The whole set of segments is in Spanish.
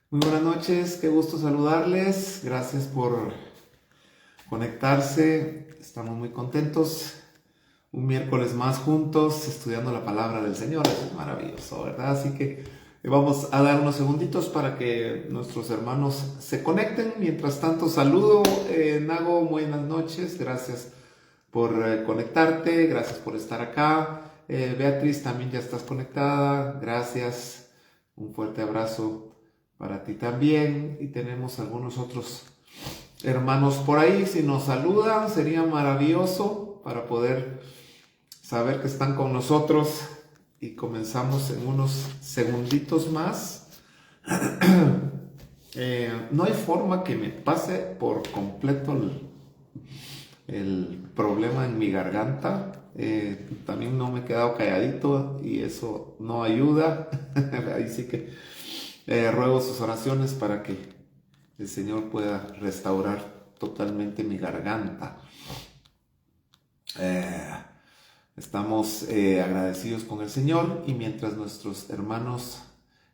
Muy buenas noches, qué gusto saludarles. Gracias por conectarse. Estamos muy contentos. Un miércoles más juntos estudiando la palabra del Señor. Eso es maravilloso, ¿verdad? Así que vamos a dar unos segunditos para que nuestros hermanos se conecten. Mientras tanto, saludo. Nago, buenas noches. Gracias por conectarte. Gracias por estar acá. Beatriz, también ya estás conectada. Gracias. Un fuerte abrazo para ti también. Y tenemos algunos otros hermanos por ahí. Si nos saludan, sería maravilloso para poder saber que están con nosotros. Y comenzamos en unos segunditos más. No hay forma que me pase por completo el problema en mi garganta. También no me he quedado calladito y eso no ayuda. Ahí sí que ruego sus oraciones para que el Señor pueda restaurar totalmente mi garganta. Estamos agradecidos con el Señor, y mientras nuestros hermanos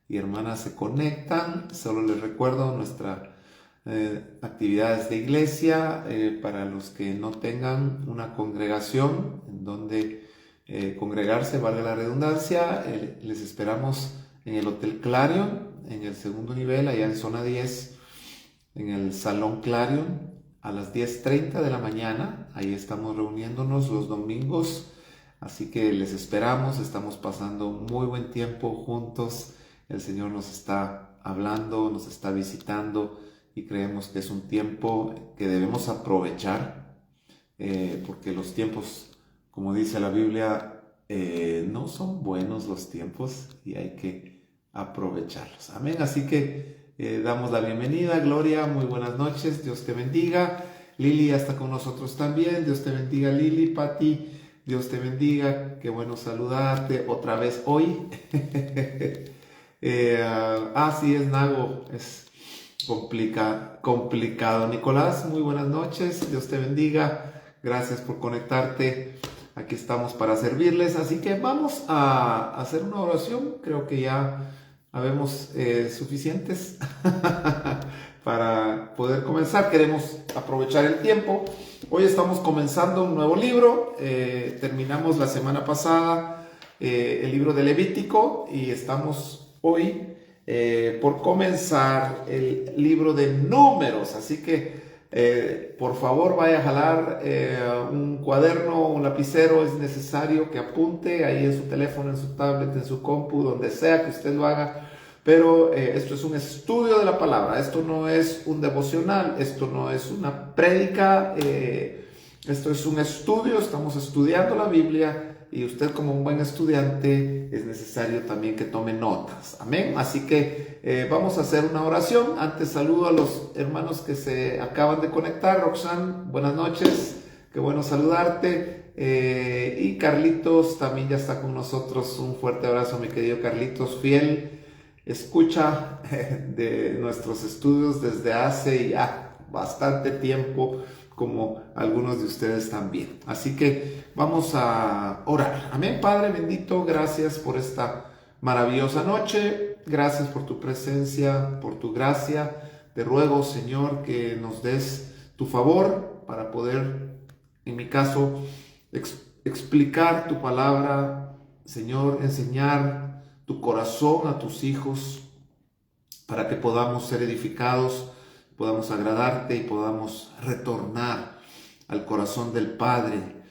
y hermanas se conectan, solo les recuerdo nuestras actividades de iglesia. Para los que no tengan una congregación en donde congregarse, valga la redundancia, les esperamos en el Hotel Clarion, en el segundo nivel, allá en zona 10, en el Salón Clarion, a las 10:30 de la mañana. Ahí estamos reuniéndonos los domingos, así que les esperamos. Estamos pasando muy buen tiempo juntos. El Señor nos está hablando, nos está visitando, y creemos que es un tiempo que debemos aprovechar, porque los tiempos, como dice la Biblia, no son buenos los tiempos y hay que aprovecharlos. Amén. Así que damos la bienvenida. Gloria, muy buenas noches. Dios te bendiga. Lili ya está con nosotros también. Dios te bendiga, Lili. Pati, Dios te bendiga. Qué bueno saludarte otra vez hoy. Sí, es Nago. Es complicado. Nicolás, muy buenas noches. Dios te bendiga. Gracias por conectarte. Aquí estamos para servirles. Así que vamos a hacer una oración. Creo que ya habemos suficientes para poder comenzar. Queremos aprovechar el tiempo. Hoy estamos comenzando un nuevo libro. Terminamos la semana pasada el libro de Levítico, y estamos hoy por comenzar el libro de Números. Así que por favor vaya a jalar un cuaderno, un lapicero. Es necesario que apunte ahí en su teléfono, en su tablet, en su compu, donde sea que usted lo haga. Pero esto es un estudio de la palabra. Esto no es un devocional, esto no es una prédica, esto es un estudio. Estamos estudiando la Biblia, y usted, como un buen estudiante, es necesario también que tome notas. Amén. Así que vamos a hacer una oración. Antes saludo a los hermanos que se acaban de conectar. Roxanne, buenas noches, qué bueno saludarte. Y Carlitos también ya está con nosotros. Un fuerte abrazo, mi querido Carlitos, fiel escucha de nuestros estudios desde hace ya bastante tiempo, como algunos de ustedes también. Así que vamos a orar. Amén. Padre bendito, gracias por esta maravillosa noche. Gracias por tu presencia, por tu gracia. Te ruego, Señor, que nos des tu favor para poder, en mi caso, explicar tu palabra, Señor, enseñar tu corazón a tus hijos, para que podamos ser edificados, podamos agradarte y podamos retornar al corazón del Padre,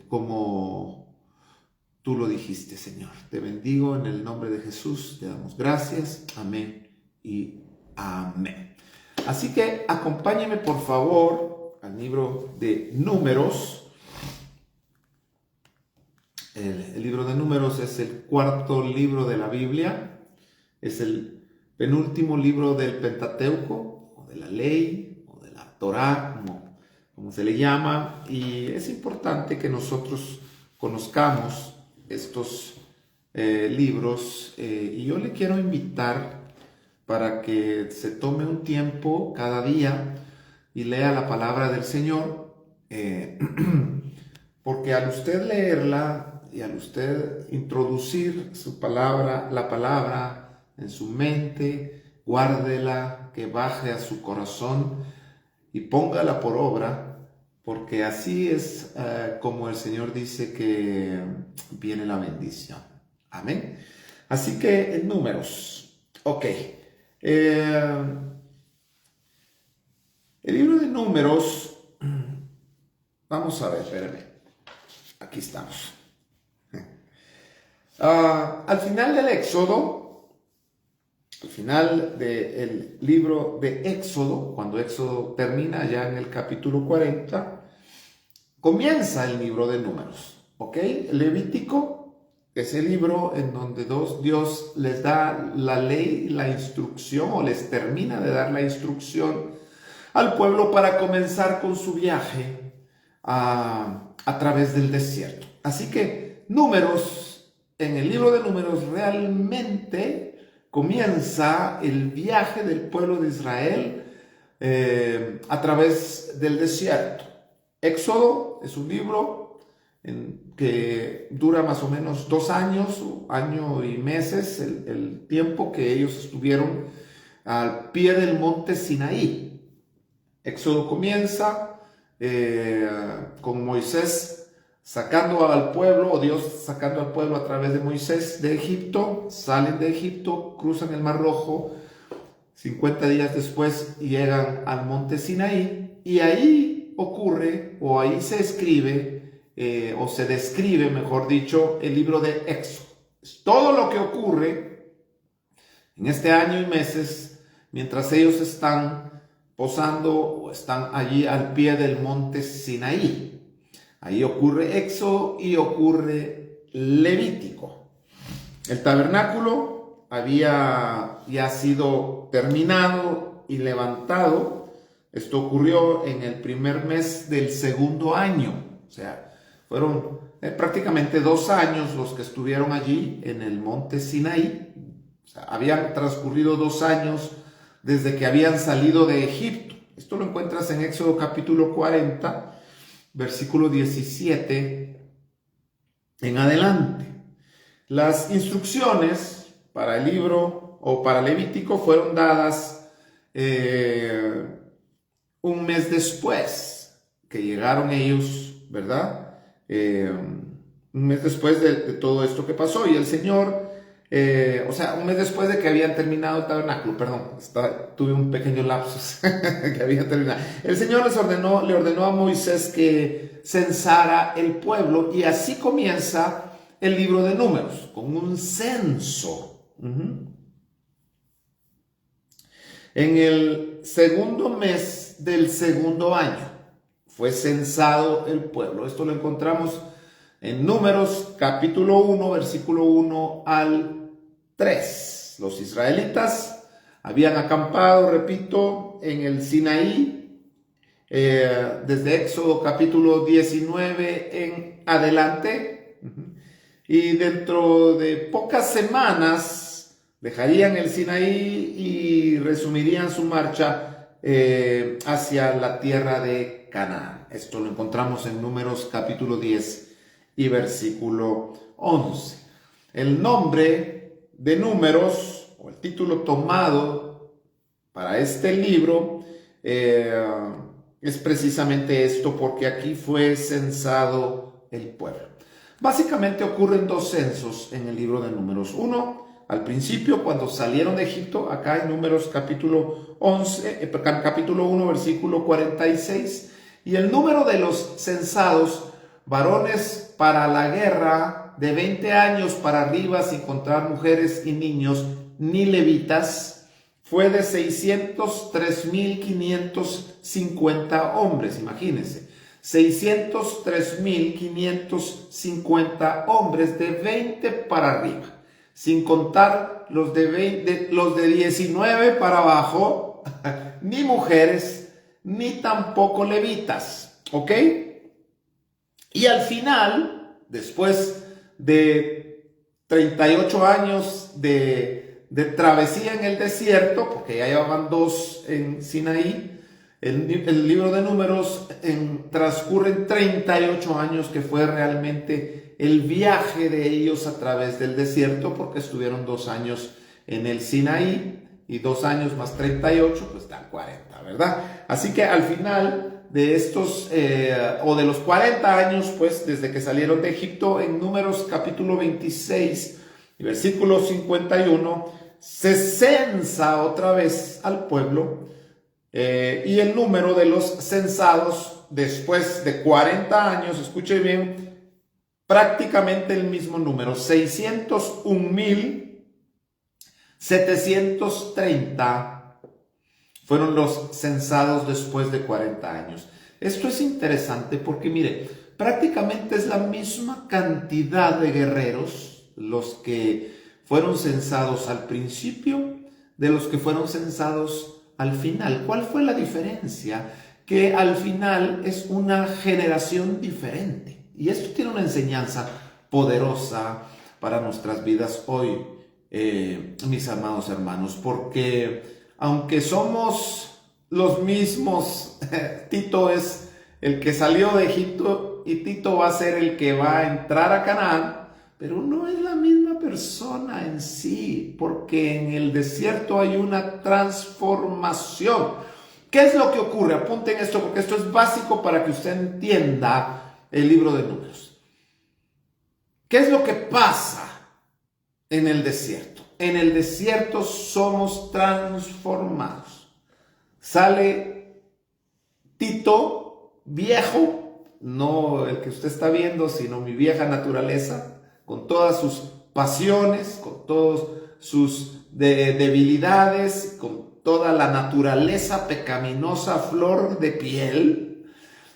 como tú lo dijiste, Señor. Te bendigo en el nombre de Jesús, te damos gracias. Amén y amén. Así que acompáñeme por favor al libro de Números. El libro de Números es el cuarto libro de la Biblia. Es el penúltimo libro del Pentateuco, o de la ley, o de la Torá, como se le llama. Y es importante que nosotros conozcamos estos libros. Y yo le quiero invitar para que se tome un tiempo cada día y lea la palabra del Señor. Porque al usted leerla, y al usted introducir su palabra, la palabra en su mente, guárdela, que baje a su corazón y póngala por obra, porque así es como el Señor dice que viene la bendición. Amén. Así que en Números. Ok. El libro de Números. Vamos a ver, espérame. Aquí estamos. Al final del Éxodo, al final del libro de Éxodo, cuando Éxodo termina ya en el capítulo 40, comienza el libro de Números. ¿Ok? Levítico es el libro en donde Dios les da la ley, la instrucción, o les termina de dar la instrucción al pueblo para comenzar con su viaje a través del desierto. Así que Números, en el libro de Números realmente comienza el viaje del pueblo de Israel a través del desierto. Éxodo es un libro que dura más o menos 2 años, año y meses, el tiempo que ellos estuvieron al pie del monte Sinaí. Éxodo comienza con Moisés sacando al pueblo, o Dios sacando al pueblo a través de Moisés de Egipto. Salen de Egipto, cruzan el Mar Rojo, 50 días después llegan al monte Sinaí, y ahí ocurre, o ahí se escribe, o se describe, mejor dicho, el libro de Éxodo. Es todo lo que ocurre en este año y meses mientras ellos están posando o están allí al pie del monte Sinaí. Ahí ocurre Éxodo y ocurre Levítico. El tabernáculo había ya sido terminado y levantado. Esto ocurrió en el primer mes del segundo año. O sea, fueron prácticamente 2 años los que estuvieron allí en el monte Sinaí. O sea, habían transcurrido 2 años desde que habían salido de Egipto. Esto lo encuentras en Éxodo capítulo 40, versículo 17 en adelante. Las instrucciones para el libro o para Levítico fueron dadas un mes después que llegaron ellos, ¿verdad? Un mes después de todo esto que pasó, y el Señor, o sea, un mes después de que habían terminado el tabernáculo, perdón, tuve un pequeño lapsus, que había terminado. El Señor le ordenó a Moisés que censara el pueblo, y así comienza el libro de Números, con un censo. En el segundo mes del segundo año fue censado el pueblo. Esto lo encontramos en Números capítulo 1, versículo 1 al 3. Los israelitas habían acampado, repito, en el Sinaí, desde Éxodo capítulo 19 en adelante, y dentro de pocas semanas dejarían el Sinaí y resumirían su marcha hacia la tierra de Canaán. Esto lo encontramos en Números capítulo 10 y versículo 11. El nombre de Números, o el título tomado para este libro, es precisamente esto, porque aquí fue censado el pueblo. Básicamente ocurren 2 censos en el libro de Números. Uno, al principio, cuando salieron de Egipto, acá en Números capítulo 11, capítulo 1, versículo 46, y el número de los censados, varones para la guerra de 20 años para arriba, sin contar mujeres y niños, ni levitas, fue de 603,550 hombres, imagínense. 603,550 hombres de 20 para arriba, sin contar los de 19 para abajo, ni mujeres, ni tampoco levitas, ¿ok? Y al final, después de 38 años de travesía en el desierto, porque ya llevaban 2 en Sinaí, el libro de Números transcurren 38 años, que fue realmente el viaje de ellos a través del desierto, porque estuvieron 2 años en el Sinaí, y 2 años más 38, pues dan 40, ¿verdad? Así que al final de estos, o de los 40 años, pues desde que salieron de Egipto, en Números capítulo 26, versículo 51, se censa otra vez al pueblo, y el número de los censados después de 40 años, escuche bien, prácticamente el mismo número, 601,730 fueron los censados después de 40 años. Esto es interesante porque, mire, prácticamente es la misma cantidad de guerreros los que fueron censados al principio de los que fueron censados al final. ¿Cuál fue la diferencia? Que al final es una generación diferente. Y esto tiene una enseñanza poderosa para nuestras vidas hoy, mis amados hermanos, porque aunque somos los mismos, Tito es el que salió de Egipto y Tito va a ser el que va a entrar a Canaán, pero no es la misma persona en sí, porque en el desierto hay una transformación. ¿Qué es lo que ocurre? Apunten esto porque esto es básico para que usted entienda el libro de Números. ¿Qué es lo que pasa en el desierto? En el desierto somos transformados. Sale Tito viejo, no el que usted está viendo, sino mi vieja naturaleza, con todas sus pasiones, con todas sus debilidades, con toda la naturaleza pecaminosa, flor de piel,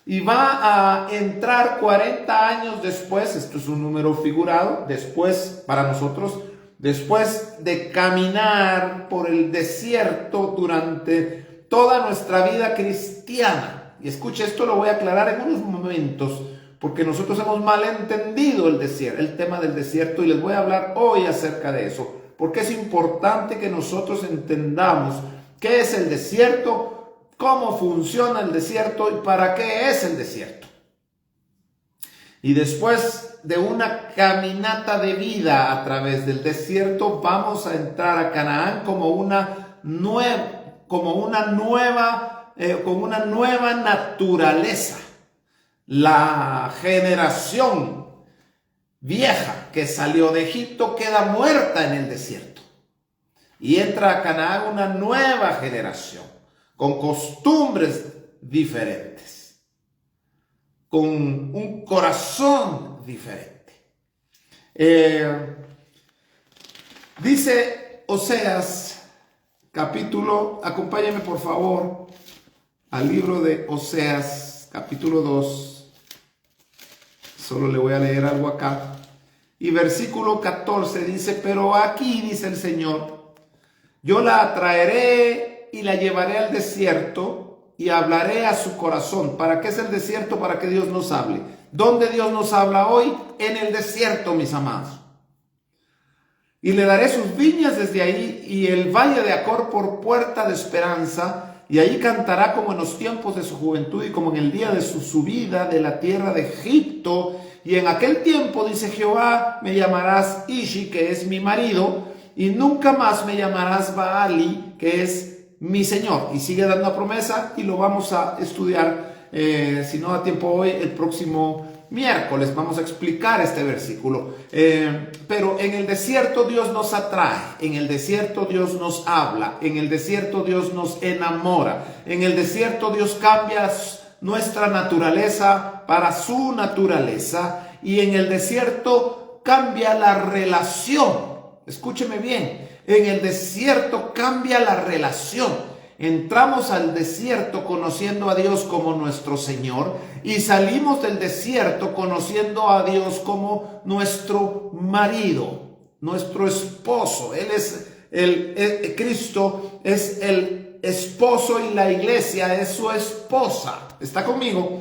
y va a entrar 40 años después, esto es un número figurado, después para nosotros, después de caminar por el desierto durante toda nuestra vida cristiana. Y escuche, esto lo voy a aclarar en unos momentos, porque nosotros hemos malentendido el desierto, el tema del desierto, y les voy a hablar hoy acerca de eso, porque es importante que nosotros entendamos qué es el desierto, cómo funciona el desierto y para qué es el desierto. Y después de una caminata de vida a través del desierto, vamos a entrar a Canaán como una nueva naturaleza. La generación vieja que salió de Egipto queda muerta en el desierto y entra a Canaán una nueva generación con costumbres diferentes, con un corazón diferente. Dice Oseas capítulo, acompáñenme por favor al libro de Oseas capítulo 2. Solo le voy a leer algo acá. Y versículo 14 dice, pero aquí dice el Señor, yo la atraeré y la llevaré al desierto y hablaré a su corazón. ¿Para qué es el desierto? Para que Dios nos hable. ¿Dónde Dios nos habla hoy? En el desierto, mis amados. Y le daré sus viñas desde ahí y el valle de Acor por puerta de esperanza. Y ahí cantará como en los tiempos de su juventud y como en el día de su subida de la tierra de Egipto. Y en aquel tiempo, dice Jehová, me llamarás Ishi, que es mi marido, y nunca más me llamarás Baali, que es mi Señor. Y sigue dando la promesa y lo vamos a estudiar, si no da tiempo hoy, el próximo miércoles vamos a explicar este versículo. Pero en el desierto Dios nos atrae, en el desierto Dios nos habla, en el desierto Dios nos enamora, en el desierto Dios cambia nuestra naturaleza para su naturaleza, y en el desierto cambia la relación. Escúcheme bien, en el desierto cambia la relación. Entramos al desierto conociendo a Dios como nuestro Señor y salimos del desierto conociendo a Dios como nuestro marido, nuestro esposo. Él es Cristo es el esposo y la iglesia es su esposa. ¿Está conmigo?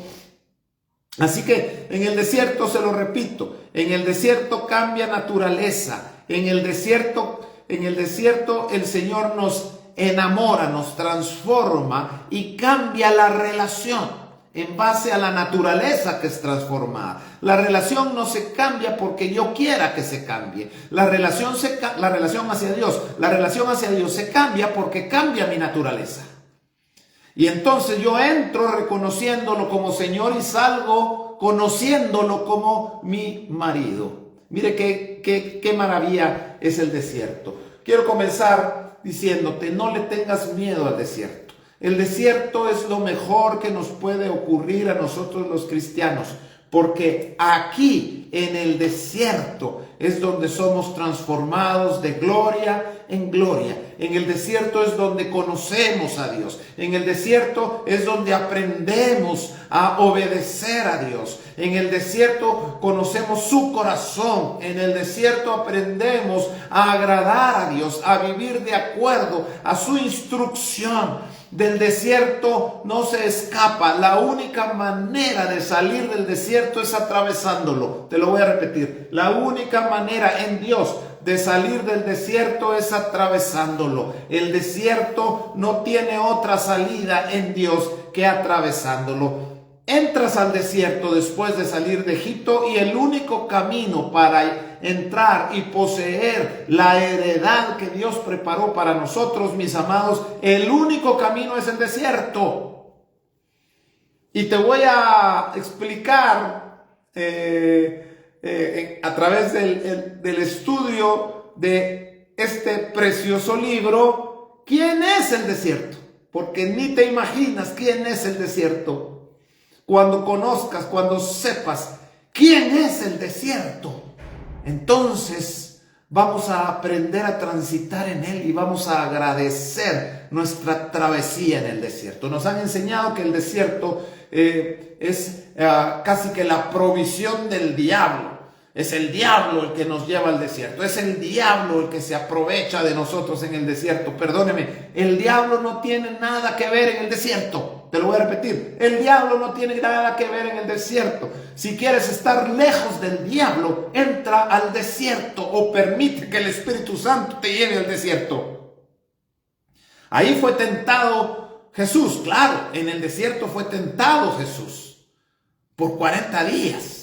Así que en el desierto, se lo repito, en el desierto cambia naturaleza. En el desierto el Señor nos enamora, nos transforma y cambia la relación. en base a la naturaleza que es transformada. La relación no se cambia porque yo quiera que se cambie. La relación hacia Dios se cambia porque cambia mi naturaleza. Y entonces yo entro reconociéndolo como Señor y salgo conociéndolo como mi marido. Mire qué maravilla es el desierto. Quiero comenzar diciéndote, no le tengas miedo al desierto. El desierto es lo mejor que nos puede ocurrir a nosotros los cristianos, porque aquí en el desierto es donde somos transformados de gloria en gloria. En el desierto es donde conocemos a Dios. En el desierto es donde aprendemos a obedecer a Dios. En el desierto conocemos su corazón. En el desierto aprendemos a agradar a Dios, a vivir de acuerdo a su instrucción. Del desierto no se escapa. La única manera de salir del desierto es atravesándolo. Te lo voy a repetir. La única manera en Dios de salir del desierto es atravesándolo. El desierto no tiene otra salida en Dios que atravesándolo. Entras al desierto después de salir de Egipto y el único camino para entrar y poseer la heredad que Dios preparó para nosotros, mis amados, el único camino es el desierto. Y te voy a explicar a través del estudio de este precioso libro, ¿quién es el desierto? Porque ni te imaginas quién es el desierto. Cuando conozcas, cuando sepas quién es el desierto, entonces vamos a aprender a transitar en él y vamos a agradecer nuestra travesía en el desierto. Nos han enseñado que el desierto es casi que la provisión del diablo. Es el diablo el que nos lleva al desierto. Es el diablo el que se aprovecha de nosotros en el desierto. Perdóneme, el diablo no tiene nada que ver en el desierto. Te lo voy a repetir. El diablo no tiene nada que ver en el desierto. Si quieres estar lejos del diablo, entra al desierto o permite que el Espíritu Santo te lleve al desierto. Ahí fue tentado Jesús. Claro, en el desierto fue tentado Jesús por 40 días.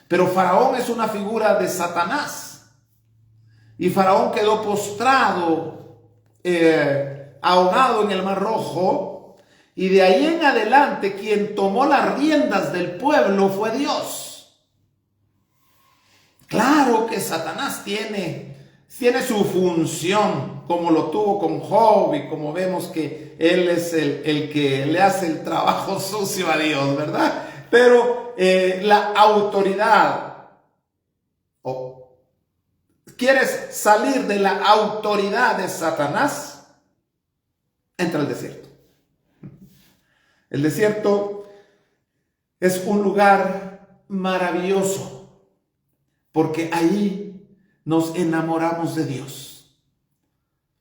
Pero Faraón es una figura de Satanás. Y Faraón quedó postrado, ahogado en el Mar Rojo. Y de ahí en adelante quien tomó las riendas del pueblo fue Dios. Claro que Satanás tiene su función, como lo tuvo con Job, y como vemos que él es el que le hace el trabajo sucio a Dios, ¿verdad? Pero la autoridad, ¿quieres salir de la autoridad de Satanás? Entra al desierto. El desierto es un lugar maravilloso porque ahí nos enamoramos de Dios.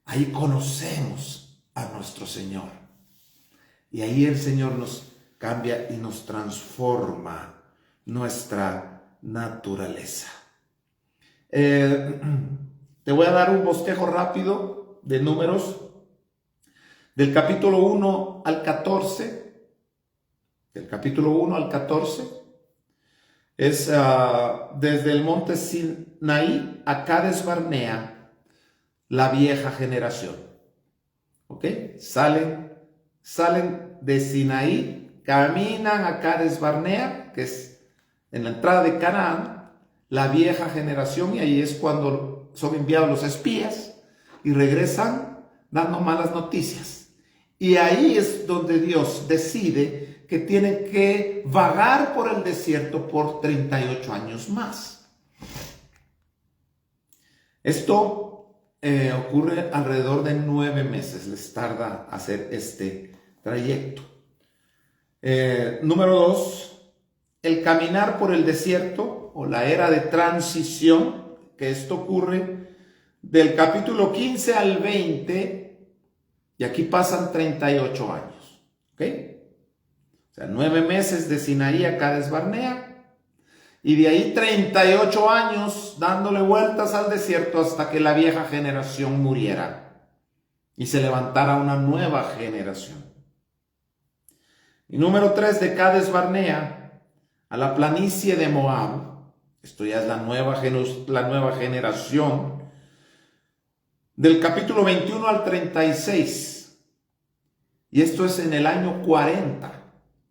Ahí conocemos a nuestro Señor. Y ahí el Señor nos cambia y nos transforma nuestra naturaleza. Te voy a dar un bosquejo rápido de Números del capítulo 1 al 14. Del capítulo 1 al 14 es desde el monte Sinaí a Cades Barnea, la vieja generación. ¿Ok? Salen de Sinaí, caminan a Cades Barnea, que es en la entrada de Canaán, la vieja generación, y ahí es cuando son enviados los espías y regresan dando malas noticias. Y ahí es donde Dios decide que tienen que vagar por el desierto por 38 años más. Esto ocurre alrededor de 9 meses, les tarda hacer este trayecto. Número 2, el caminar por el desierto o la era de transición, que esto ocurre del capítulo 15 al 20, y aquí pasan 38 años. ¿Ok? O sea, 9 meses de Sinaí a Cades Barnea, y de ahí 38 años dándole vueltas al desierto hasta que la vieja generación muriera y se levantara una nueva generación. Y número 3, de Cades Barnea a la planicie de Moab. Esto ya es la nueva generación. Del capítulo 21 al 36. Y esto es en el año 40,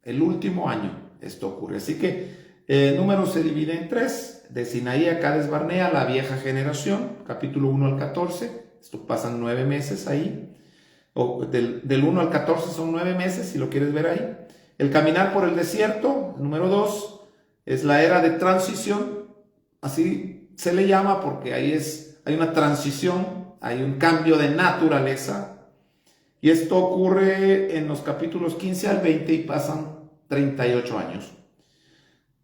el último año. Esto ocurre. Así que Números se divide en 3. De Sinaí a Cades Barnea, la vieja generación, capítulo 1 al 14. Esto pasan 9 meses ahí. Del 1 al 14 son 9 meses, si lo quieres ver ahí. El caminar por el desierto, número 2, es la era de transición. Así se le llama porque ahí hay una transición, hay un cambio de naturaleza. Y esto ocurre en los capítulos 15 al 20 y pasan 38 años.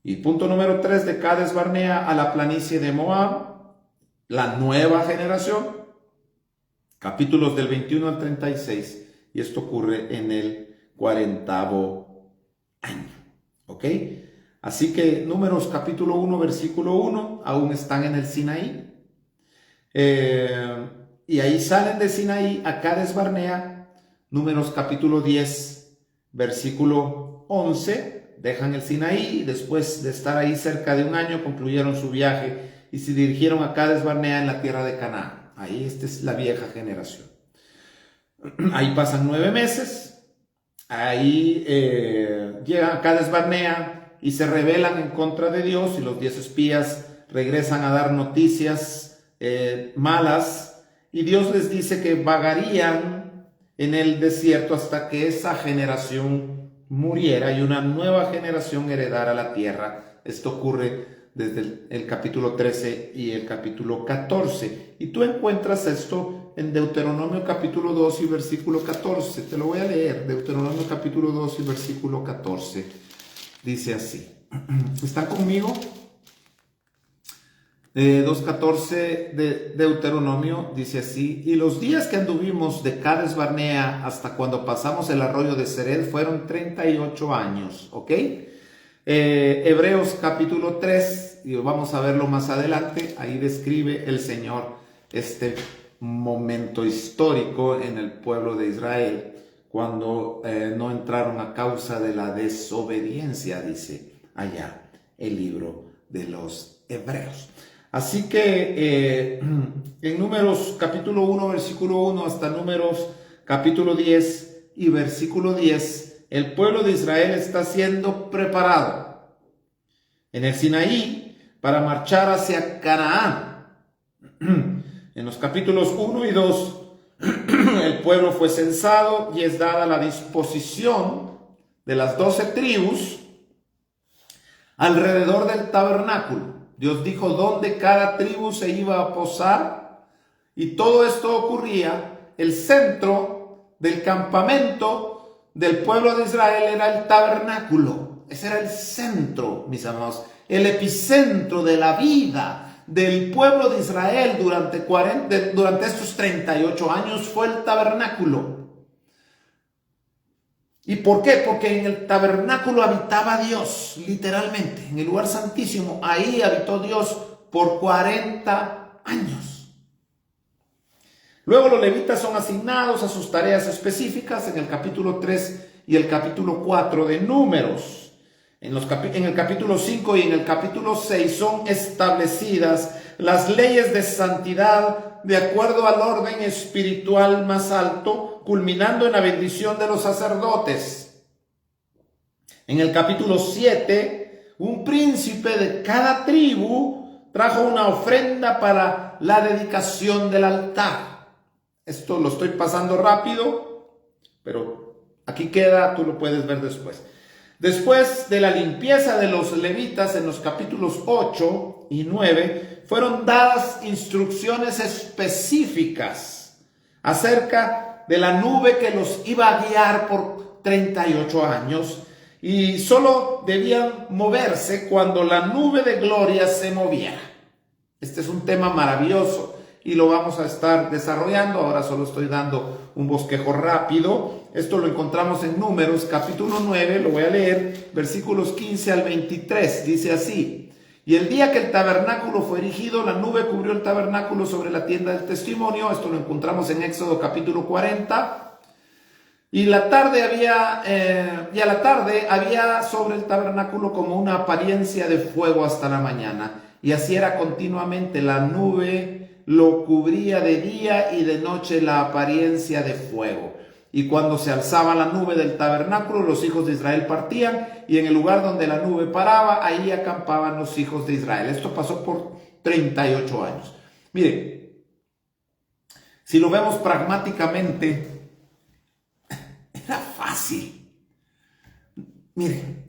Y punto número 3, de Cades Barnea a la planicie de Moab, la nueva generación, capítulos del 21 al 36, y esto ocurre en el 40º año. ¿Ok? Así que Números capítulo 1, versículo 1, aún están en el Sinaí. Y ahí salen de Sinaí a Cades Barnea. Números capítulo 10, versículo 11. Dejan el Sinaí y después de estar ahí cerca de un año concluyeron su viaje y se dirigieron a Cades Barnea en la tierra de Canaán. Ahí esta es la vieja generación. Ahí pasan 9 meses. Ahí llegan a Cades Barnea y se rebelan en contra de Dios, y los 10 espías regresan a dar noticias malas, y Dios les dice que vagarían en el desierto hasta que esa generación muriera y una nueva generación heredara la tierra. Esto ocurre desde el capítulo 13 y el capítulo 14. Y tú encuentras esto en Deuteronomio capítulo 2 y versículo 14. Te lo voy a leer. Deuteronomio capítulo 2 y versículo 14. Dice así. ¿Están conmigo? 2.14 de Deuteronomio dice así: y los días que anduvimos de Cades Barnea hasta cuando pasamos el arroyo de Sered fueron 38 años, ¿ok? Hebreos capítulo 3, y vamos a verlo más adelante, ahí describe el Señor este momento histórico en el pueblo de Israel, cuando no entraron a causa de la desobediencia, dice allá el libro de los Hebreos. Así que en Números capítulo 1, versículo 1 hasta Números capítulo 10 y versículo 10, el pueblo de Israel está siendo preparado en el Sinaí para marchar hacia Canaán. En los capítulos 1 y 2, el pueblo fue censado y es dada la disposición de las 12 tribus alrededor del tabernáculo. Dios dijo dónde cada tribu se iba a posar, y todo esto ocurría. El centro del campamento del pueblo de Israel era el tabernáculo. Ese era el centro, mis amados, el epicentro de la vida del pueblo de Israel durante estos 38 años fue el tabernáculo. ¿Y por qué? Porque en el tabernáculo habitaba Dios, literalmente, en el lugar santísimo. Ahí habitó Dios por 40 años. Luego los levitas son asignados a sus tareas específicas en el capítulo 3 y el capítulo 4 de Números. En el capítulo 5 y en el capítulo 6 son establecidas las leyes de santidad de acuerdo al orden espiritual más alto, culminando en la bendición de los sacerdotes. En el capítulo 7, un príncipe de cada tribu trajo una ofrenda para la dedicación del altar. Esto lo estoy pasando rápido, pero aquí queda, tú lo puedes ver después. Después de la limpieza de los levitas en los capítulos 8 y 9, fueron dadas instrucciones específicas acerca de la nube que los iba a guiar por 38 años, y solo debían moverse cuando la nube de gloria se moviera. Este es un tema maravilloso y lo vamos a estar desarrollando. Ahora solo estoy dando un bosquejo rápido. Esto lo encontramos en Números capítulo 9, lo voy a leer, versículos 15 al 23. Dice así: y el día que el tabernáculo fue erigido, la nube cubrió el tabernáculo sobre la tienda del testimonio. Esto lo encontramos en Éxodo capítulo 40. Y a la tarde había sobre el tabernáculo como una apariencia de fuego hasta la mañana. Y así era continuamente, la nube lo cubría de día y de noche la apariencia de fuego. Y cuando se alzaba la nube del tabernáculo, los hijos de Israel partían, y en el lugar donde la nube paraba, ahí acampaban los hijos de Israel. Esto pasó por 38 años. Mire, si lo vemos pragmáticamente, era fácil. Mire,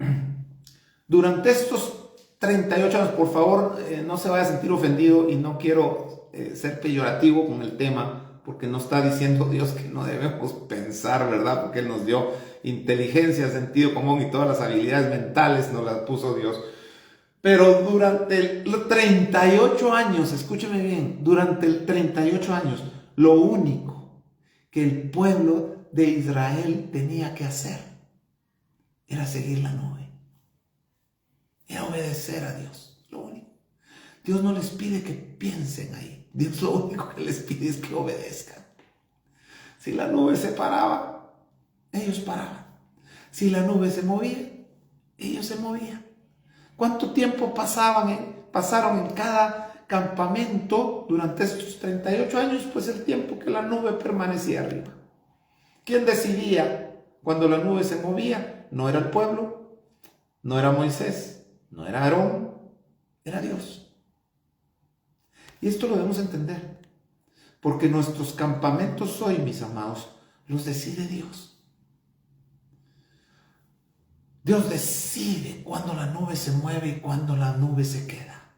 durante estos 38 años, por favor, no se vaya a sentir ofendido, y no quiero ser peyorativo con el tema, porque no está diciendo Dios que no debemos pensar, ¿verdad? Porque Él nos dio inteligencia, sentido común y todas las habilidades mentales nos las puso Dios. Pero durante los 38 años, escúcheme bien, durante el 38 años, lo único que el pueblo de Israel tenía que hacer era seguir la nube, era obedecer a Dios, lo único. Dios no les pide que piensen ahí, Dios lo único que les pide es que obedezcan. Si la nube se paraba, ellos paraban. Si la nube se movía, ellos se movían. ¿Cuánto tiempo pasaron en cada campamento durante estos 38 años? Pues el tiempo que la nube permanecía arriba. ¿Quién decidía cuando la nube se movía? No era el pueblo, no era Moisés, no era Aarón, era Dios. Y esto lo debemos entender, porque nuestros campamentos hoy, mis amados, los decide Dios. Dios decide cuándo la nube se mueve y cuándo la nube se queda.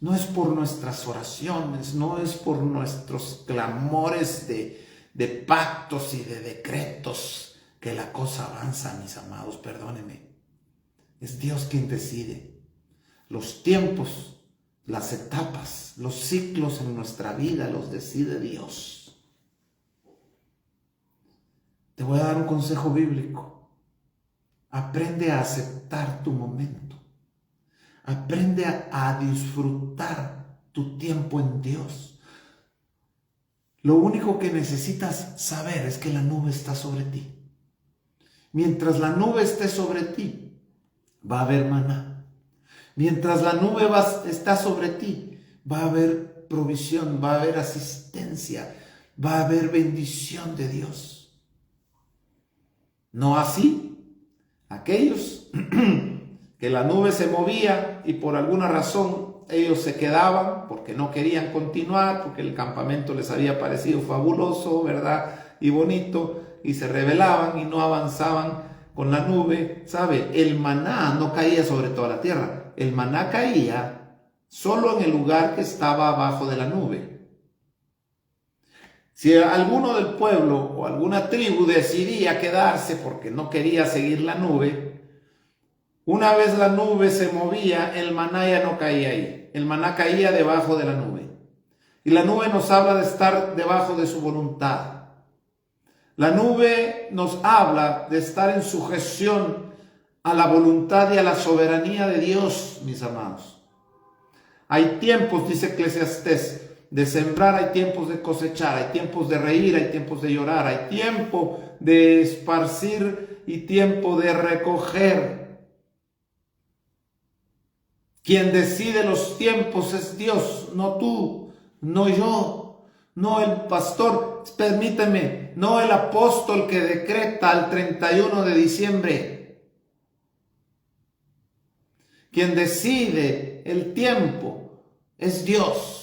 No es por nuestras oraciones, no es por nuestros clamores de pactos y de decretos que la cosa avanza, mis amados, perdónenme. Es Dios quien decide los tiempos, las etapas, los ciclos en nuestra vida, los decide Dios. Te voy a dar un consejo bíblico. Aprende a aceptar tu momento. Aprende a disfrutar tu tiempo en Dios. Lo único que necesitas saber es que la nube está sobre ti. Mientras la nube esté sobre ti, va a haber maná. Mientras la nube está sobre ti, va a haber provisión, va a haber asistencia, va a haber bendición de Dios. No así aquellos que la nube se movía y por alguna razón ellos se quedaban porque no querían continuar, porque el campamento les había parecido fabuloso, ¿verdad? Y bonito, y se rebelaban y no avanzaban con la nube. ¿Sabe? El maná no caía sobre toda la tierra, el maná caía solo en el lugar que estaba abajo de la nube. Si alguno del pueblo o alguna tribu decidía quedarse porque no quería seguir la nube, una vez la nube se movía, el maná ya no caía ahí. El maná caía debajo de la nube. Y la nube nos habla de estar debajo de su voluntad. La nube nos habla de estar en sujeción a la voluntad y a la soberanía de Dios, mis amados. Hay tiempos, dice Eclesiastés, de sembrar, hay tiempos de cosechar, hay tiempos de reír, hay tiempos de llorar, hay tiempo de esparcir y tiempo de recoger. Quien decide los tiempos es Dios, no tú, no yo, no el pastor, permíteme, no el apóstol que decreta el 31 de diciembre. Quien decide el tiempo es Dios.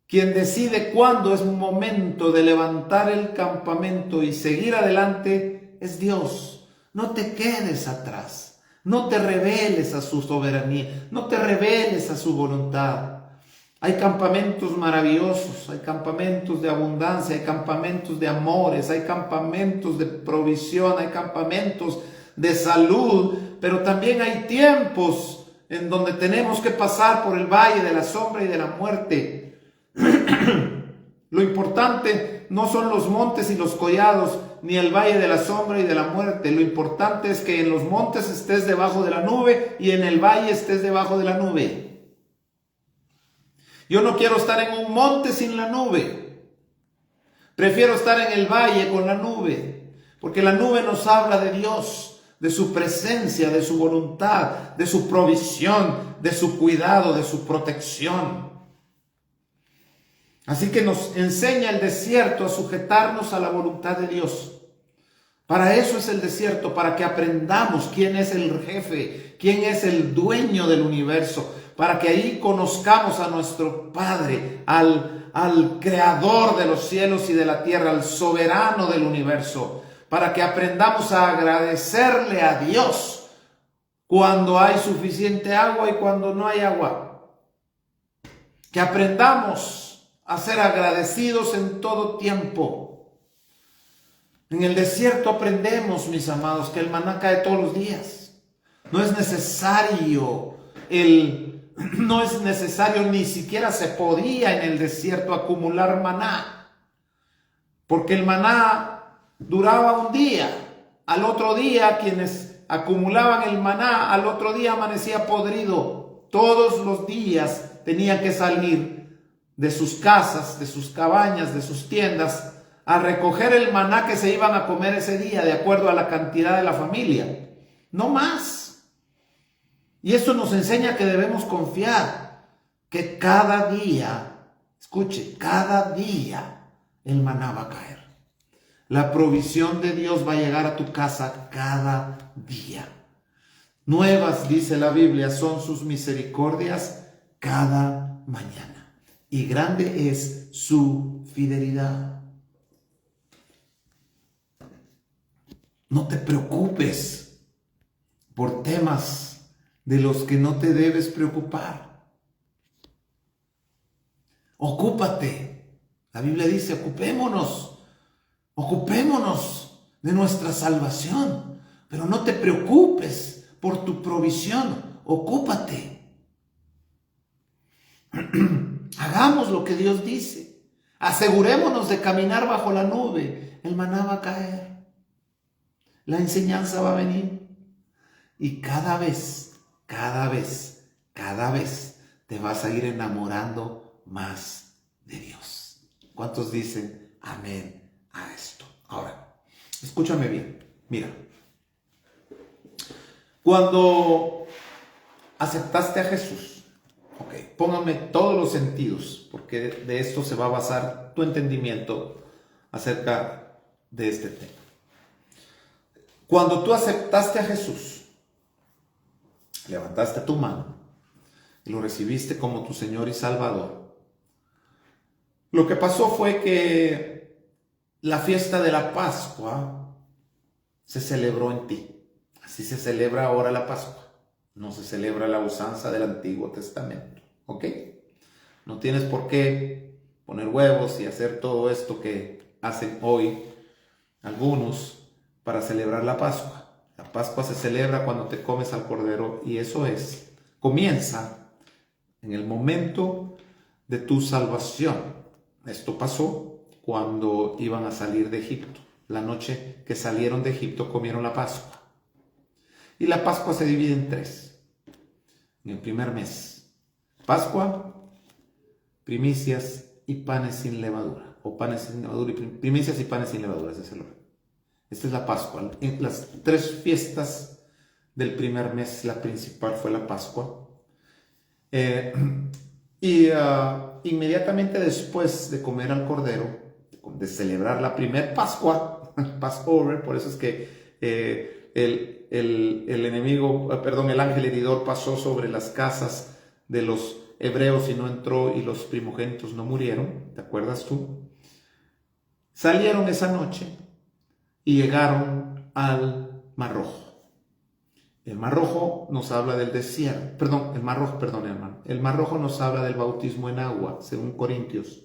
Quien decide cuándo es un momento de levantar el campamento y seguir adelante es Dios. No te quedes atrás, no te rebeles a su soberanía, no te rebeles a su voluntad. Hay campamentos maravillosos, hay campamentos de abundancia, hay campamentos de amores, hay campamentos de provisión, hay campamentos de salud, pero también hay tiempos en donde tenemos que pasar por el valle de la sombra y de la muerte. Lo importante no son los montes y los collados, ni el valle de la sombra y de la muerte. Lo importante es que en los montes estés debajo de la nube y en el valle estés debajo de la nube. Yo no quiero estar en un monte sin la nube, Prefiero estar en el valle con la nube, porque la nube nos habla de Dios, de su presencia, de su voluntad, de su provisión, de su cuidado, de su protección. Así que nos enseña el desierto a sujetarnos a la voluntad de Dios. Para eso es el desierto, para que aprendamos quién es el jefe, quién es el dueño del universo, para que ahí conozcamos a nuestro Padre, al creador de los cielos y de la tierra, al soberano del universo, para que aprendamos a agradecerle a Dios cuando hay suficiente agua y cuando no hay agua. Que aprendamos a ser agradecidos en todo tiempo. En el desierto aprendemos, mis amados, que el maná cae todos los días. No es necesario ni siquiera se podía en el desierto acumular maná, porque el maná duraba un día. Al otro día, quienes acumulaban el maná, al otro día amanecía podrido. Todos los días tenían que salir de sus casas, de sus cabañas, de sus tiendas, a recoger el maná que se iban a comer ese día, de acuerdo a la cantidad de la familia. No más. Y esto nos enseña que debemos confiar, que cada día, escuche, cada día el maná va a caer. La provisión de Dios va a llegar a tu casa cada día. Nuevas, dice la Biblia, son sus misericordias cada mañana. Y grande es su fidelidad. No te preocupes por temas de los que no te debes preocupar. Ocúpate. La Biblia dice, ocupémonos de nuestra salvación. Pero no te preocupes por tu provisión. Ocúpate. Hagamos lo que Dios dice. Asegurémonos de caminar bajo la nube. El maná va a caer. La enseñanza va a venir. Y cada vez te vas a ir enamorando más de Dios. ¿Cuántos dicen amén a esto? Ahora, escúchame bien. Mira, cuando aceptaste a Jesús, póngame todos los sentidos, porque de esto se va a basar tu entendimiento acerca de este tema. Cuando tú aceptaste a Jesús, levantaste tu mano y lo recibiste como tu Señor y Salvador, lo que pasó fue que la fiesta de la Pascua se celebró en ti. Así se celebra ahora la Pascua. No se celebra la usanza del Antiguo Testamento. ¿Ok? No tienes por qué poner huevos y hacer todo esto que hacen hoy algunos para celebrar la Pascua. La Pascua se celebra cuando te comes al Cordero, y eso comienza en el momento de tu salvación. Esto pasó cuando iban a salir de Egipto. La noche que salieron de Egipto comieron la Pascua. Y la Pascua se divide en 3. En el primer mes, Pascua, primicias y panes sin levadura. O panes sin levadura, primicias y panes sin levadura, ese es el orden. Esta es la Pascua. En las 3 fiestas del primer mes, la principal fue la Pascua. Inmediatamente después de comer al Cordero, de celebrar la primer Pascua, Passover, por eso es que el ángel heridor pasó sobre las casas de los hebreos y no entró, y los primogénitos no murieron. ¿Te acuerdas tú? Salieron esa noche y llegaron al Mar Rojo. El Mar Rojo nos habla del desierto. El Mar Rojo nos habla del bautismo en agua, según Corintios.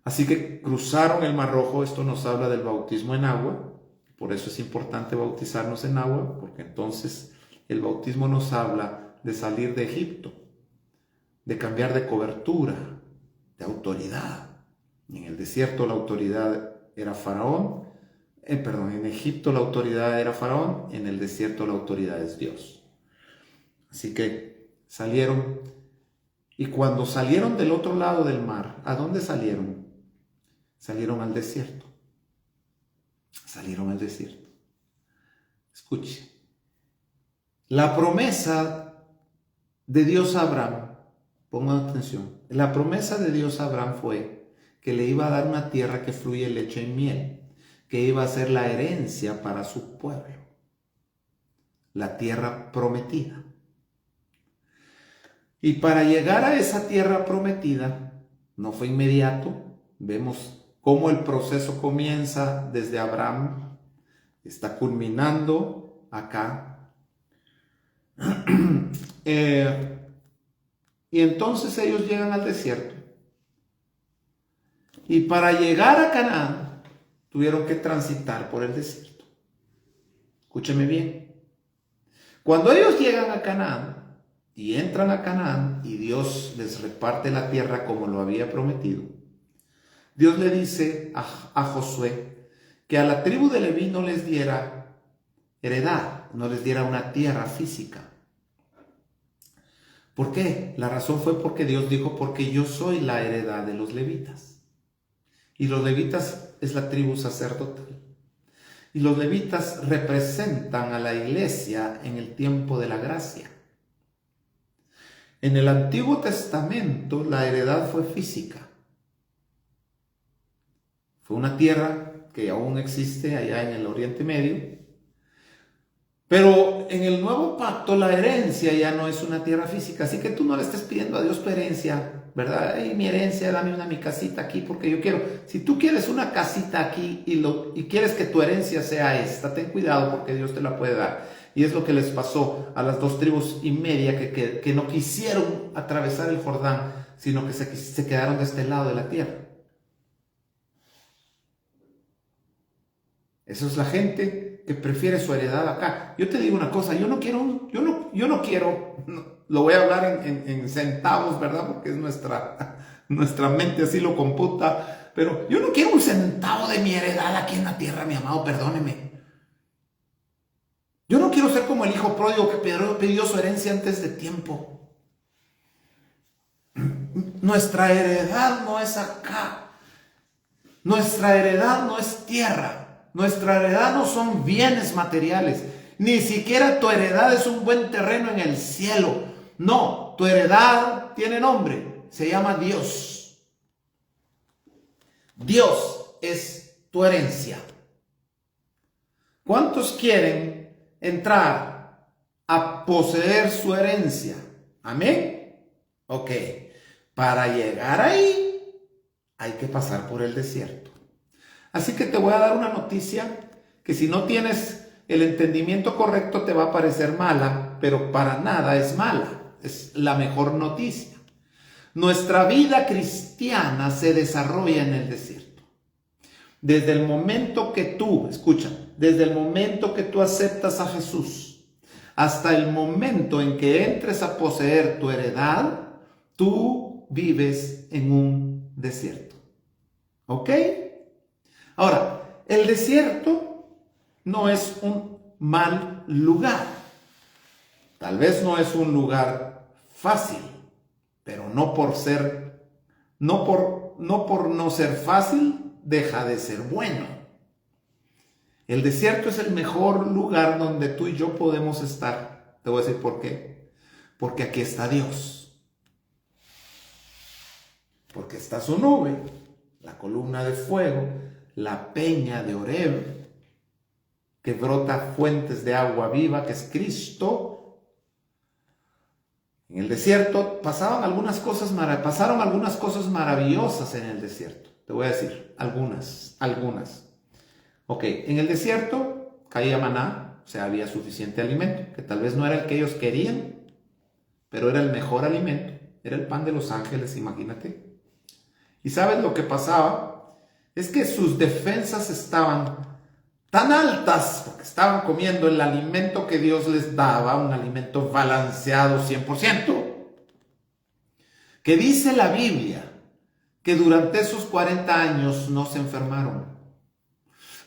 Así que cruzaron el Mar Rojo. Esto nos habla del bautismo en agua. Por eso es importante bautizarnos en agua, porque entonces el bautismo nos habla de salir de Egipto, de cambiar de cobertura, de autoridad. En el desierto la autoridad era Faraón. En Egipto la autoridad era Faraón, en el desierto la autoridad es Dios. Así que salieron, y cuando salieron del otro lado del mar, ¿a dónde salieron? salieron al desierto. Salieron al desierto. Escuche. La promesa de Dios a Abraham, pongan atención, la promesa de Dios a Abraham fue que le iba a dar una tierra que fluye leche y miel, que iba a ser la herencia para su pueblo, la tierra prometida. Y para llegar a esa tierra prometida, no fue inmediato. Vemos cómo el proceso comienza desde Abraham, está culminando acá. Y entonces ellos llegan al desierto. Y para llegar a Canaán, tuvieron que transitar por el desierto. Escúcheme bien. Cuando ellos llegan a Canaán y entran a Canaán y Dios les reparte la tierra como lo había prometido, Dios le dice a Josué que a la tribu de Leví no les diera heredad, no les diera una tierra física. ¿Por qué? La razón fue porque Dios dijo, porque yo soy la heredad de los levitas. Y los levitas es la tribu sacerdotal. Y los levitas representan a la iglesia en el tiempo de la gracia. En el Antiguo Testamento la heredad fue física. Fue una tierra que aún existe allá en el Oriente Medio. Pero en el Nuevo Pacto la herencia ya no es una tierra física. Así que tú no le estés pidiendo a Dios tu herencia, ¿verdad? Hey, mi herencia, dame mi casita aquí porque yo quiero. Si tú quieres una casita aquí y quieres que tu herencia sea esta, ten cuidado porque Dios te la puede dar. Y es lo que les pasó a las 2,5 tribus que no quisieron atravesar el Jordán, sino que se quedaron de este lado de la tierra. Eso es la gente que prefiere su heredad acá. Yo te digo una cosa, yo no quiero, lo voy a hablar en centavos, ¿verdad? Porque es nuestra mente así lo computa, pero yo no quiero un centavo de mi heredad aquí en la tierra, mi amado, perdóneme. Yo no quiero ser como el hijo pródigo que pidió su herencia antes de tiempo. Nuestra heredad no es acá. Nuestra heredad no es tierra. Nuestra heredad no son bienes materiales. Ni siquiera tu heredad es un buen terreno en el cielo. No, tu heredad tiene nombre. Se llama Dios. Dios es tu herencia. ¿Cuántos quieren entrar a poseer su herencia? Amén. Ok. Para llegar ahí hay que pasar por el desierto. Así que te voy a dar una noticia que si no tienes el entendimiento correcto te va a parecer mala, pero para nada es mala. Es la mejor noticia. Nuestra vida cristiana se desarrolla en el desierto. Desde el momento que tú, escucha, desde el momento que tú aceptas a Jesús hasta el momento en que entres a poseer tu heredad, tú vives en un desierto. ¿Ok? Ahora, el desierto no es un mal lugar. Tal vez no es un lugar fácil, pero no por no ser fácil, deja de ser bueno. El desierto es el mejor lugar donde tú y yo podemos estar. Te voy a decir por qué. Porque aquí está Dios. Porque está su nube, la columna de fuego, la peña de Oreb, que brota fuentes de agua viva, que es Cristo. En el desierto pasaron algunas cosas maravillosas en el desierto. Te voy a decir, algunas. Ok, en el desierto caía maná, o sea, había suficiente alimento, que tal vez no era el que ellos querían, pero era el mejor alimento. Era el pan de los ángeles, imagínate. ¿Y sabes lo que pasaba? Es que sus defensas estaban tan altas, porque estaban comiendo el alimento que Dios les daba, un alimento balanceado 100%, que dice la Biblia que durante esos 40 años no se enfermaron,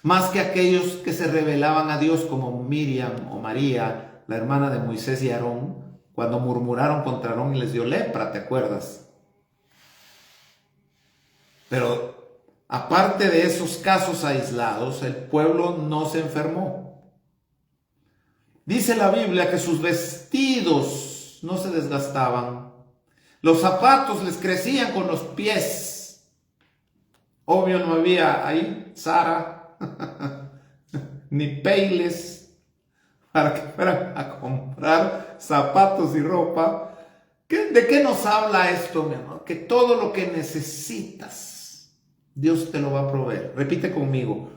más que aquellos que se rebelaban a Dios como Miriam o María, la hermana de Moisés y Aarón, cuando murmuraron contra Aarón y les dio lepra, ¿te acuerdas? Pero aparte de esos casos aislados, el pueblo no se enfermó. Dice la Biblia que sus vestidos no se desgastaban. Los zapatos les crecían con los pies. Obvio no había ahí Zara ni Payless para que fueran a comprar zapatos y ropa. ¿De qué nos habla esto, mi amor? Que todo lo que necesitas, Dios te lo va a proveer. Repite conmigo.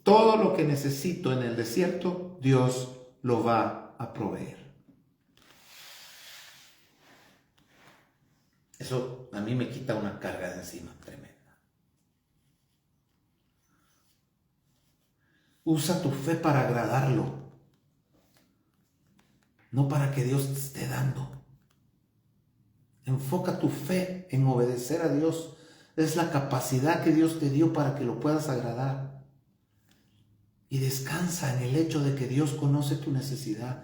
Todo lo que necesito en el desierto, Dios lo va a proveer. Eso a mí me quita una carga de encima tremenda. Usa tu fe para agradarlo, no para que Dios te esté dando. Enfoca tu fe en obedecer a Dios. Es la capacidad que Dios te dio para que lo puedas agradar. Y descansa en el hecho de que Dios conoce tu necesidad.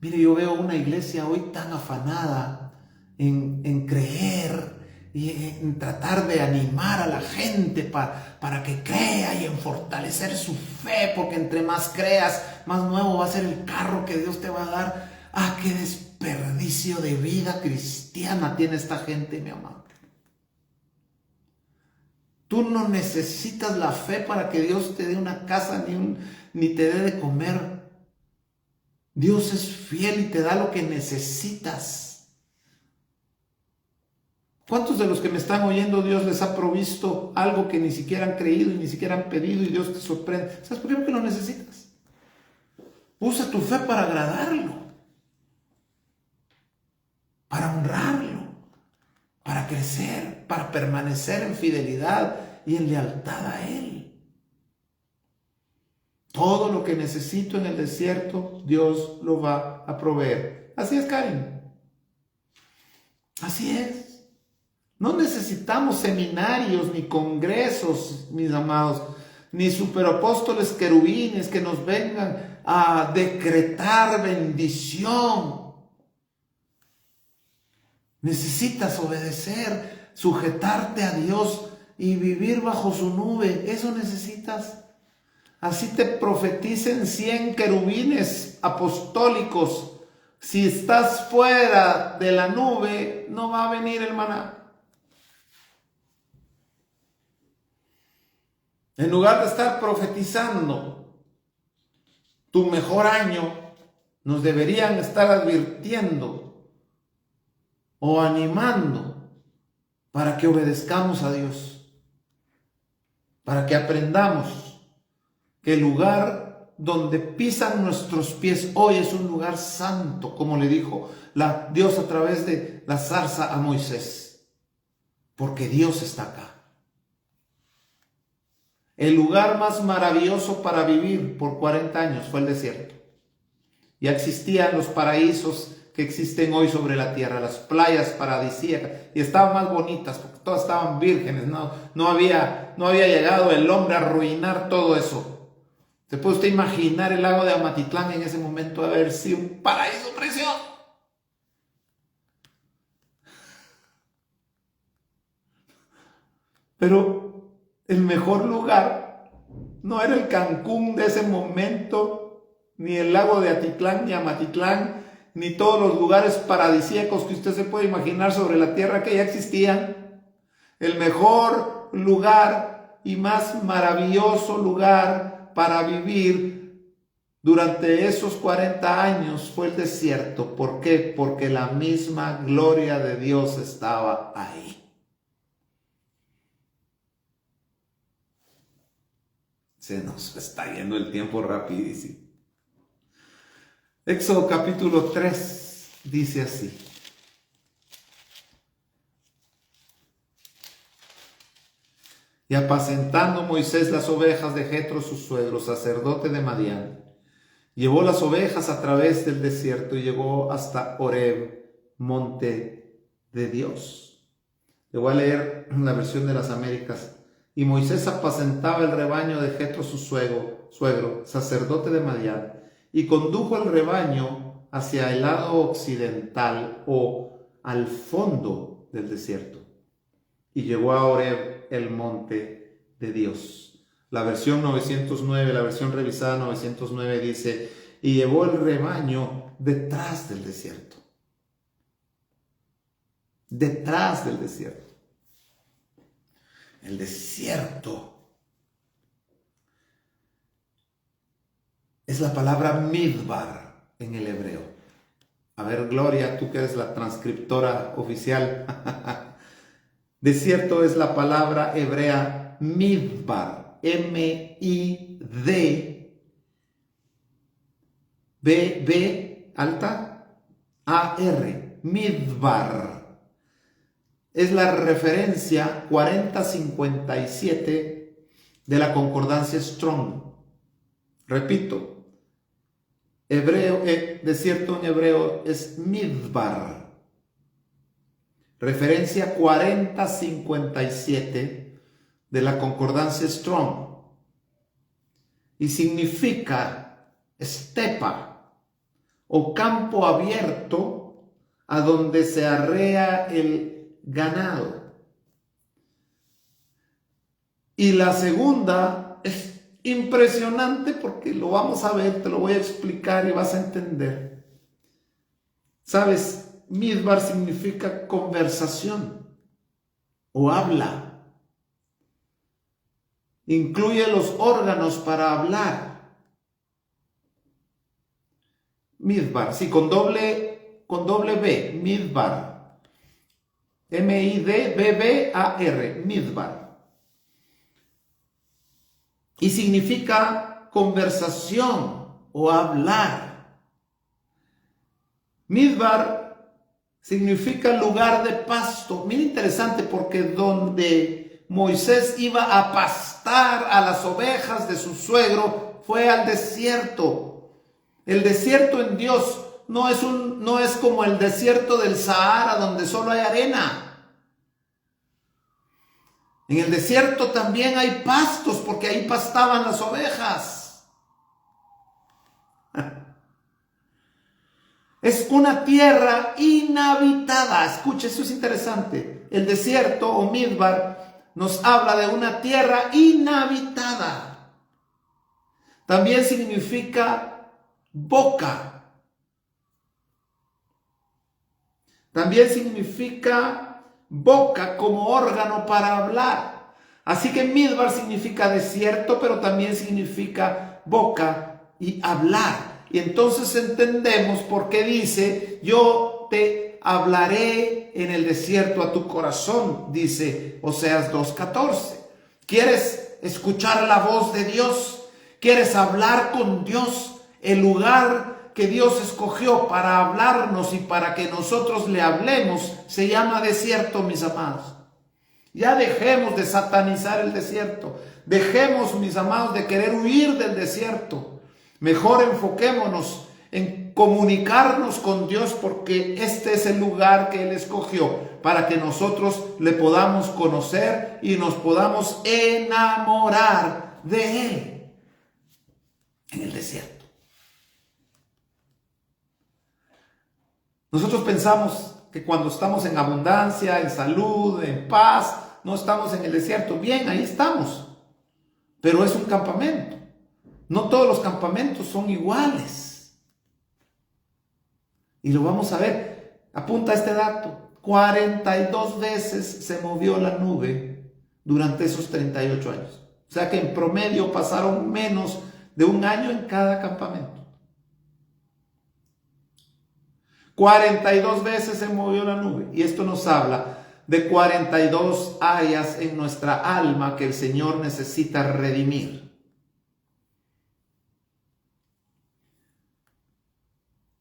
Mire, yo veo una iglesia hoy tan afanada en creer y en tratar de animar a la gente para que crea y en fortalecer su fe, porque entre más creas, más nuevo va a ser el carro que Dios te va a dar. ¡Ah, qué desperdicio de vida cristiana tiene esta gente, mi amado! Tú no necesitas la fe para que Dios te dé una casa ni te dé de comer. Dios es fiel y te da lo que necesitas. ¿Cuántos de los que me están oyendo Dios les ha provisto algo que ni siquiera han creído y ni siquiera han pedido y Dios te sorprende? ¿Sabes por qué? Porque lo necesitas. Usa tu fe para agradarlo, para honrarlo, para crecer, para permanecer en fidelidad y en lealtad a Él. Todo lo que necesito en el desierto, Dios lo va a proveer. Así es, Karen. Así es. No necesitamos seminarios ni congresos, mis amados, ni superapóstoles querubines que nos vengan a decretar bendición. Necesitas obedecer, sujetarte a Dios y vivir bajo su nube. Eso necesitas. Así te profeticen 100 querubines apostólicos. Si estás fuera de la nube, no va a venir el maná. En lugar de estar profetizando tu mejor año, nos deberían estar advirtiendo o animando para que obedezcamos a Dios, para que aprendamos que el lugar donde pisan nuestros pies hoy es un lugar santo, como le dijo Dios a través de la zarza a Moisés, porque Dios está acá. El lugar más maravilloso para vivir por 40 años fue el desierto. Ya existían los paraísos que existen hoy sobre la tierra, las playas paradisíacas, y estaban más bonitas porque todas estaban vírgenes, no había llegado el hombre a arruinar todo eso. ¿Se puede usted imaginar el lago de Amatitlán en ese momento haber sido un paraíso precioso? Pero el mejor lugar no era el Cancún de ese momento, ni el lago de Atitlán ni Amatitlán, ni todos los lugares paradisíacos que usted se puede imaginar sobre la tierra que ya existían. El mejor lugar y más maravilloso lugar para vivir durante esos 40 años fue el desierto. ¿Por qué? Porque la misma gloria de Dios estaba ahí. Se nos está yendo el tiempo rapidísimo. Éxodo capítulo 3 dice así. Y apacentando Moisés las ovejas de Jetro su suegro, sacerdote de Madián, llevó las ovejas a través del desierto y llegó hasta Horeb, monte de Dios. Le voy a leer la versión de las Américas. Y Moisés apacentaba el rebaño de Jetro su suegro, sacerdote de Madián, y condujo el rebaño hacia el lado occidental o al fondo del desierto. Y llegó a Horeb, el monte de Dios. La versión 909, la versión revisada 909 dice, y llevó el rebaño detrás del desierto. Detrás del desierto. El desierto es la palabra midbar en el hebreo. A ver, Gloria, tú que eres la transcriptora oficial. Desierto es la palabra hebrea midbar. M-I-D-B-B alta A-R. Midbar. Es la referencia 4057 de la concordancia Strong. Repito, desierto en hebreo es midbar. Referencia 4057 de la concordancia Strong. Y significa estepa o campo abierto a donde se arrea el ganado. Y la segunda es impresionante porque lo vamos a ver, te lo voy a explicar y vas a entender. ¿Sabes? Midbar significa conversación o habla. Incluye los órganos para hablar. Midbar, sí, con doble B, midbar. M-I-D-B-B-A-R, midbar. Y significa conversación o hablar. Midbar significa lugar de pasto. Mira, interesante, porque donde Moisés iba a pastar a las ovejas de su suegro fue al desierto. El desierto en Dios no es como el desierto del Sahara, donde solo hay arena. En el desierto también hay pastos, porque ahí pastaban las ovejas. Es una tierra inhabitada. Escucha, esto es interesante. El desierto o midbar nos habla de una tierra inhabitada. También significa boca. También significa boca como órgano para hablar. Así que midbar significa desierto, pero también significa boca y hablar. Y entonces entendemos por qué dice, yo te hablaré en el desierto a tu corazón, dice Oseas 2:14. ¿Quieres escuchar la voz de Dios? ¿Quieres hablar con Dios? El lugar que Dios escogió para hablarnos y para que nosotros le hablemos se llama desierto, mis amados. Ya dejemos de satanizar el desierto. Dejemos, mis amados, de querer huir del desierto. Mejor enfoquémonos en comunicarnos con Dios, porque este es el lugar que Él escogió para que nosotros le podamos conocer y nos podamos enamorar de Él en el desierto. Nosotros pensamos que cuando estamos en abundancia, en salud, en paz, no estamos en el desierto. Bien, ahí estamos. Pero es un campamento. No todos los campamentos son iguales. Y lo vamos a ver. Apunta este dato. 42 veces se movió la nube durante esos 38 años. O sea que en promedio pasaron menos de un año en cada campamento. 42 veces se movió la nube. Y esto nos habla de 42 áreas en nuestra alma que el Señor necesita redimir.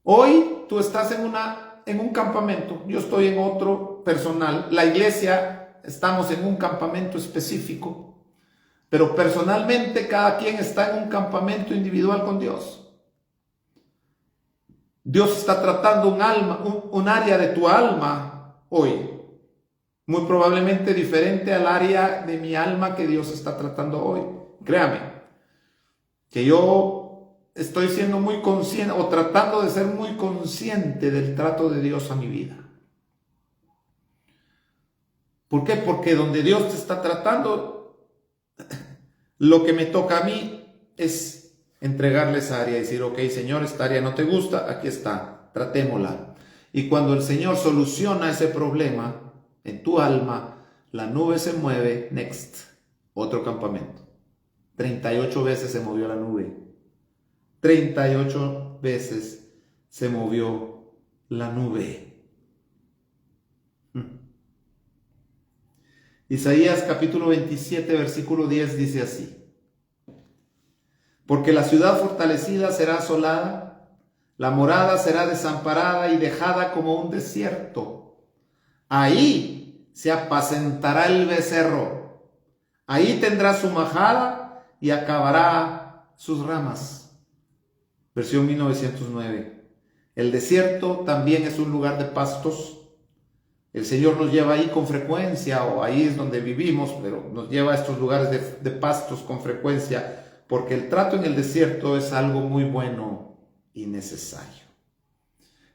Hoy tú estás en un campamento, yo estoy en otro personal. La iglesia, estamos en un campamento específico, pero personalmente cada quien está en un campamento individual con Dios. Dios está tratando un área de tu alma hoy, muy probablemente diferente al área de mi alma que Dios está tratando hoy. Créame, que yo estoy siendo muy consciente o tratando de ser muy consciente del trato de Dios a mi vida. ¿Por qué? Porque donde Dios te está tratando, lo que me toca a mí es entregarle esa área y decir, ok, Señor, esta área no te gusta, aquí está, tratémosla. Y cuando el Señor soluciona ese problema en tu alma, la nube se mueve, next, otro campamento. 38 veces se movió la nube. 38 veces se movió la nube. Isaías capítulo 27, versículo 10 dice así: porque la ciudad fortalecida será asolada, la morada será desamparada y dejada como un desierto. Ahí se apacentará el becerro, ahí tendrá su majada y acabará sus ramas. Versión 1909. El desierto también es un lugar de pastos. El Señor nos lleva ahí con frecuencia, o ahí es donde vivimos, pero nos lleva a estos lugares de pastos con frecuencia, porque el trato en el desierto es algo muy bueno y necesario.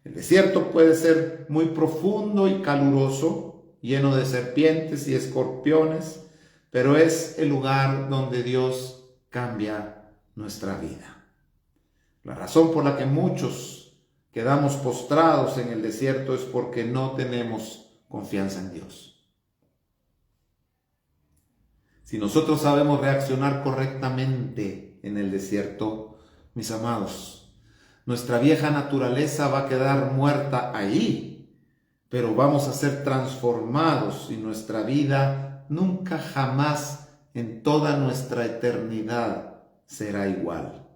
El desierto puede ser muy profundo y caluroso, lleno de serpientes y escorpiones, pero es el lugar donde Dios cambia nuestra vida. La razón por la que muchos quedamos postrados en el desierto es porque no tenemos confianza en Dios. Si nosotros sabemos reaccionar correctamente en el desierto, mis amados, nuestra vieja naturaleza va a quedar muerta ahí, pero vamos a ser transformados y nuestra vida nunca jamás en toda nuestra eternidad será igual.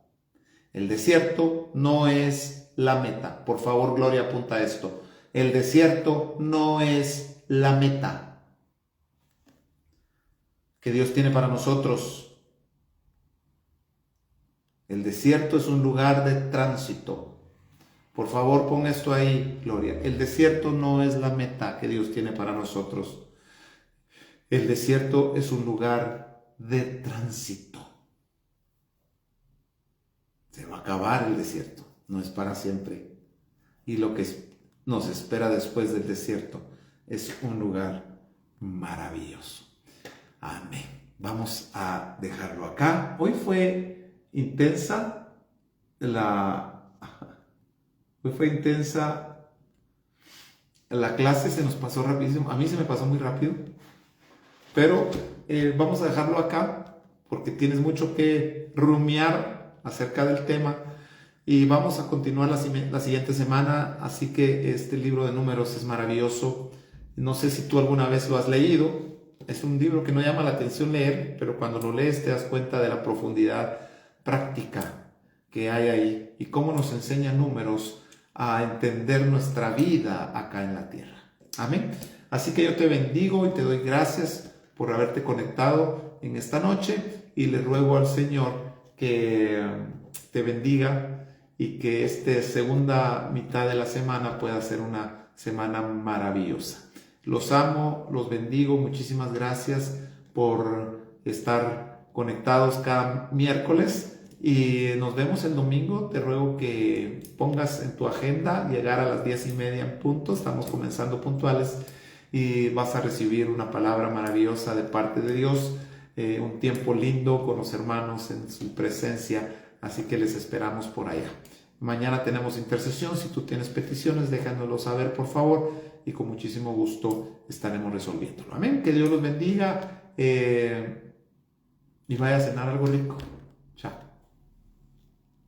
El desierto no es la meta. Por favor, Gloria, apunta esto. El desierto no es la meta que Dios tiene para nosotros. El desierto es un lugar de tránsito. Por favor, pon esto ahí, Gloria. El desierto no es la meta que Dios tiene para nosotros. El desierto es un lugar de tránsito. Se va a acabar el desierto, no es para siempre. Y lo que nos espera después del desierto es un lugar maravilloso. Amén. Vamos a dejarlo acá. Hoy fue intensa la clase, se nos pasó rapidísimo. A mí se me pasó muy rápido. Pero vamos a dejarlo acá porque tienes mucho que rumiar acerca del tema. Y vamos a continuar la siguiente semana, así que este libro de Números es maravilloso. No sé si tú alguna vez lo has leído. Es un libro que no llama la atención leer, pero cuando lo lees te das cuenta de la profundidad práctica que hay ahí y cómo nos enseña Números a entender nuestra vida acá en la tierra. Amén. Así que yo te bendigo y te doy gracias por haberte conectado en esta noche y le ruego al Señor que te bendiga y que esta segunda mitad de la semana pueda ser una semana maravillosa. Los amo, los bendigo, muchísimas gracias por estar conectados cada miércoles y nos vemos el domingo. Te ruego que pongas en tu agenda llegar a las 10:30 en punto, estamos comenzando puntuales y vas a recibir una palabra maravillosa de parte de Dios, un tiempo lindo con los hermanos en su presencia. Así que les esperamos por allá. Mañana tenemos intercesión. Si tú tienes peticiones, déjanoslo saber, por favor. Y con muchísimo gusto estaremos resolviéndolo. Amén. Que Dios los bendiga. Y vaya a cenar algo rico. Chao.